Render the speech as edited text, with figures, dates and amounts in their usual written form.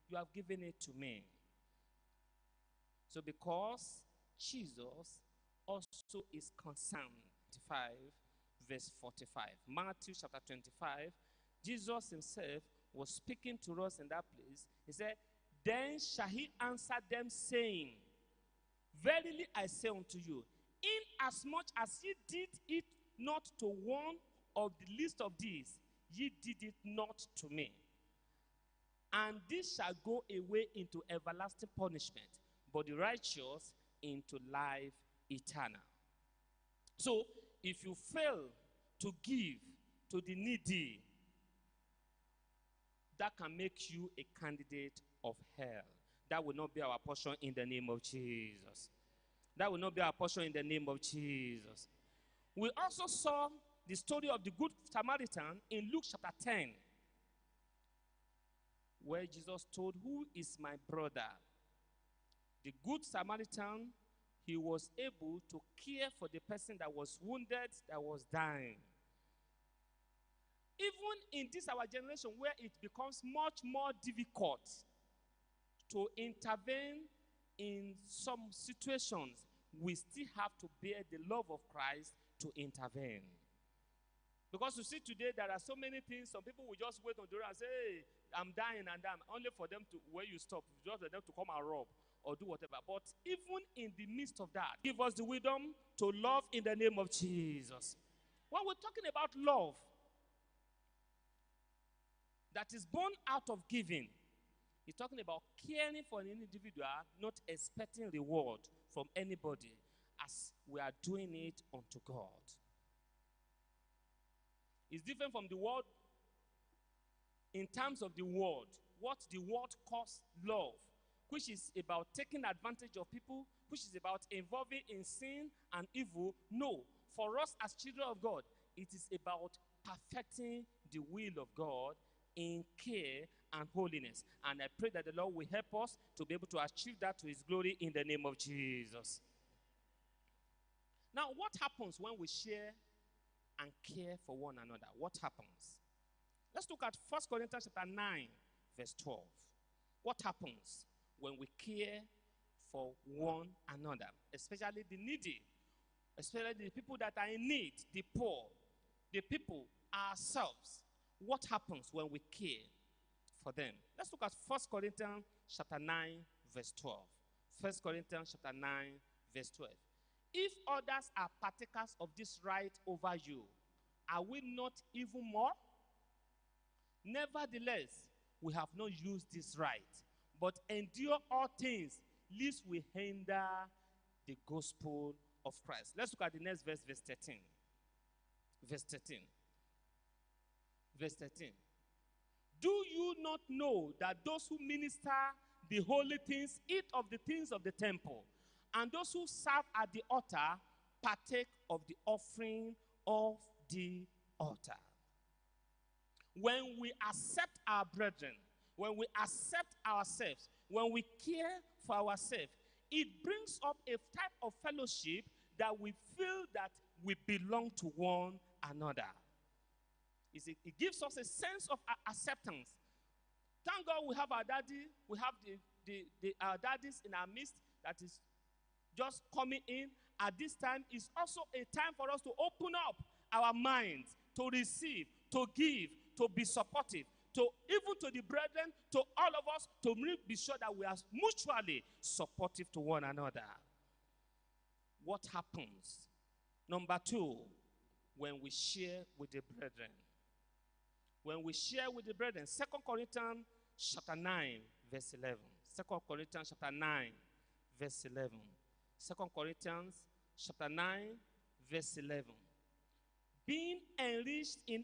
you have given it to me. So because Jesus also is concerned, 25, verse 45. Matthew chapter 25, Jesus himself was speaking to us in that place. He said, then shall he answer them, saying, verily I say unto you, inasmuch as ye did it not to one of the least of these, ye did it not to me. And this shall go away into everlasting punishment, but the righteous into life eternal. So, if you fail to give to the needy, that can make you a candidate of hell. That will not be our portion in the name of Jesus. That will not be our portion in the name of Jesus. We also saw the story of the Good Samaritan in Luke chapter 10, where Jesus told, who is my brother? The Good Samaritan, he was able to care for the person that was wounded, that was dying. Even in this our generation, where it becomes much more difficult to intervene in some situations, we still have to bear the love of Christ to intervene. Because you see today, there are so many things. Some people will just wait on the road and say, hey, I'm dying and I'm only for them to, where you stop, just for them to come and rob or do whatever. But even in the midst of that, give us the wisdom to love in the name of Jesus. When we're talking about love that is born out of giving, he's talking about caring for an individual, not expecting reward from anybody, as we are doing it unto God. It's different from the word in terms of the word. What the word calls love, which is about taking advantage of people, which is about involving in sin and evil. No, for us as children of God, it is about perfecting the will of God in care and holiness. And I pray that the Lord will help us to be able to achieve that to his glory in the name of Jesus. Now, what happens when we share and care for one another? What happens? Let's look at 1 Corinthians chapter 9, verse 12. What happens when we care for one another, especially the needy, especially the people that are in need, the poor, the people ourselves? What happens when we care for them? Let's look at 1 Corinthians chapter 9, verse 12. 1 Corinthians chapter 9, verse 12. If others are partakers of this right over you, are we not even more? Nevertheless, we have not used this right, but endure all things, lest we hinder the gospel of Christ. Let's look at the next verse, verse 13. Verse 13. Verse 13. Do you not know that those who minister the holy things eat of the things of the temple, and those who serve at the altar partake of the offering of the altar? When we accept our brethren, when we accept ourselves, when we care for ourselves, it brings up a type of fellowship that we feel that we belong to one another. It gives us a sense of acceptance. Thank God we have our daddy, we have our daddies in our midst that is just coming in. At this time is also a time for us to open up our minds, to receive, to give, to be supportive, to even to the brethren, to all of us, to be sure that we are mutually supportive to one another. What happens? Number 2, when we share with the brethren. When we share with the brethren, 2 Corinthians chapter 9, verse 11. 2 Corinthians chapter 9, verse 11. 2 Corinthians chapter 9, verse 11. Being enriched in